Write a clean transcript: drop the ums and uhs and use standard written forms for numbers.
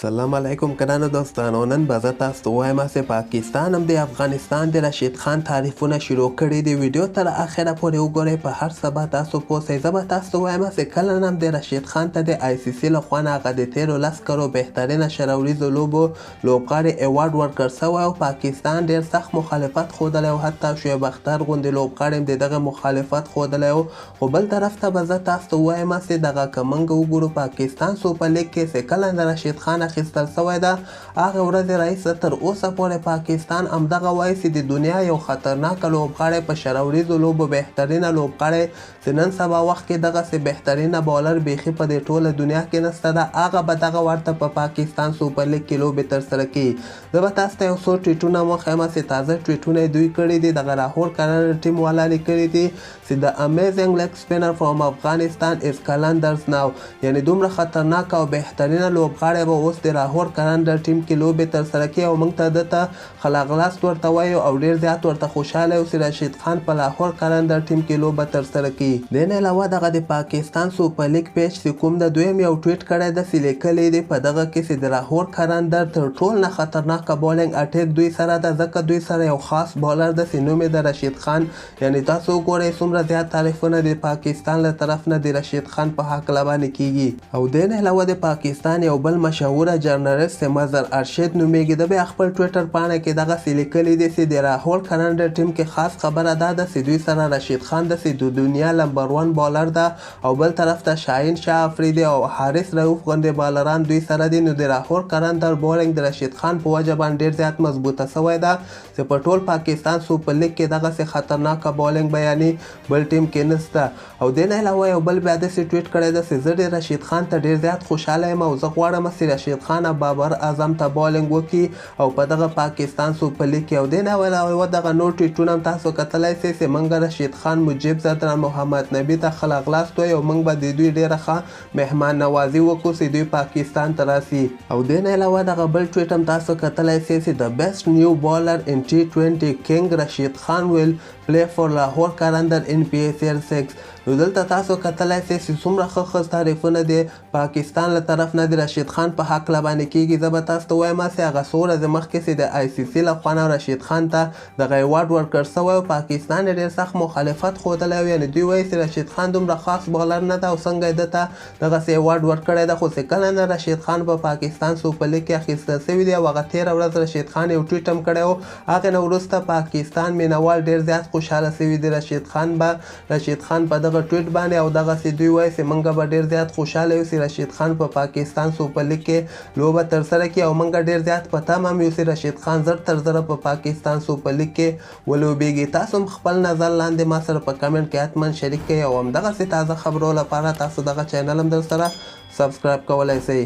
سلام علیکم ګرانو دوستانو. نن به زه تاسو ته وایم چې پاکستان هم د افغانستان د رشید خان تعریفونه شروع کړي دي. ویډیو تر اخره پورې وګورئ، په هر څه به تاسو پوه شئ. زه به تاسو ته وایم چې کله هم د رشید خان ته د آی سی سی لخوا نه هغه د تیرو 10 کلو بهترینه شراوریزو لوبو لوبغاړي ایوارډ ورکړ شوی او پاکستان ډېر سخت مخالفت ښودلی او حتی شعیب اختر غوندې لوبغاړي هم د دغه مخالفت ښودلی و. خو بل طرف ته به زه تاسو ته وایم چې دغه که موږ وګورو پاکستان سوپر لیګ کې چې کله د رشید خان اخیستل شوی ده، هغه ورځې راهیسې تر اوسه پورې پاکستان همدغه وایي چې د دنیا یو خطرناکه لوبغاړی په شراوریزو لوبو بهترینه لوبغاړی چې نن سبا وخت کې دغسې بهترینه بالر بیخي په دې ټوله دنیا کې نشته ده، هغه به دغه ورته په پاکستان سوپر لیګ کې لوبې ترسره کوي. زه به تاسو ته یو څو ټویټونه وښیم چې تازه ټویټونه دوی کړي دي. دغه لاهور کرنل ټیم والا لیکلي دي چې د امیزنګ لیګ سپینر فرام افغانستان از کلندرز ناو، یعنې دومره خطرناک او بهترینه لوبغاړی به اوس د لاهور کرنل ټیم کې لوبې ترسره کوي او موږ ته دته خلاغلاست ورته وایو او ډېر زیات ورته خوشحاله یو چې رشید خان په لاهور کرنل ټیم کې لوبه ترسره کوي. دې نه علاوه دغه د پاکستان سوپر لیګ پیج چې کوم د دویم یو ټویټ کړی ده چې لیکلی دی په دغه کې چې د لاهور کرنل تر ټول نه خطرناکه بالینګ اټیک دوی سره ده، ځکه دوی سره یو خاص بالر ده چې نوم یې د رشید خان. یعنې تاسو وګورئ څومره زیات تعریفونه د پاکستان له طرف نه د رشید خان په هکله باندې کیږي. او دې نه علاوه د پاکستان یو بل مشهوره جرنالست مظهر ارشد نومیږي، د بیا خپل ټویټر پاڼه کې دغسې لیکلی دی چې د لاهور کرنل ټیم کې خاص خبره دا ده چې دوی سره رشید خان ده چې د دنیا نمبر 1 بالر ده، او بل طرف ته شاهین شاه افریدي او حارث رؤف غوندې بالران دوی سره دي. نو د لاهور کرنل بالینګ د رشید خان په وجه باندې ډېر زیات مضبوطه شوی ده چې په ټول پاکستان سوپر لیګ کې دغسې خطرناکه بالینګ بیانې بل ټیم کې نشته. او دې نه علاوه یو بل بیا داسې ټویټ کړی ده چې زه د رشید خان ته ډېر زیات خوشحاله یم او زه غواړم چې رشید خان بابر اعظم ته بالینګ وکړي او په دغه پاکستان سوپر لیګ کې. او دې نه علاوه دغه نور ټویټونه هم تاسو کتلی شئ چې موږ رشید خان مجیب زدران محمد نبي ته ښه راغلاست وایو او موږ به د دوی ډېره ښه مهمان نوازي وکړو چې دوی پاکستان ته راسي. او دې نه علاوه دغه بل ټویټ هم تاسو کتلی شئ چې د بیسټ نیو بالر ان T20 کنګ رشید خان ویل play for Lahore Karandar in PSL 6. نو دلته تاسو کتلی شئ چې څومره ښه تعریفونه د پاکستان له طرف نه د رشید خان په هکله باندې کیږي. زه به تاسو ته وایم چې هغه څو ورځې مخکې چې د آی سی سی لخوا نه رشید خان ته دغه ایوارډ ورکړ شوی او پاکستان یې ډېر سخت مخالفت ښودلی و، یعنې دوی وایي چې رشید خان دومره خاص بالر نه ده او څنګه یې ده ته دغسې ایوارډ ورکړی ده. خو چې کله نه رشید خان په پاکستان سوپر لیګ کې اخیستل شوي دي او هغه تېره ورځ رشید خان یو ټویټ هم کړی و، هغې نه وروسته پاکستان مینوال ډېر زیات خوشحاله شوي دي. رشید خان په دغه ټویټ باندې او دغسې دوی وایي چې موږ به ډېر زیات خوشحاله یو چې رشید خان په پاکستان سوپر لیګ کې لوبه ترسره کړي او موږ ډېر زیات په تمه هم یو چې رشید خان زر تر زره په پاکستان سوپر لیګ کې ولوبېږي. تاسو هم خپل نظر لاندې ما سره په کمنټ کې حتما شریک کړئ او همدغسې تازه خبرو لپاره تاسو دغه چینل هم در سره سبسکرایب کولی شئ.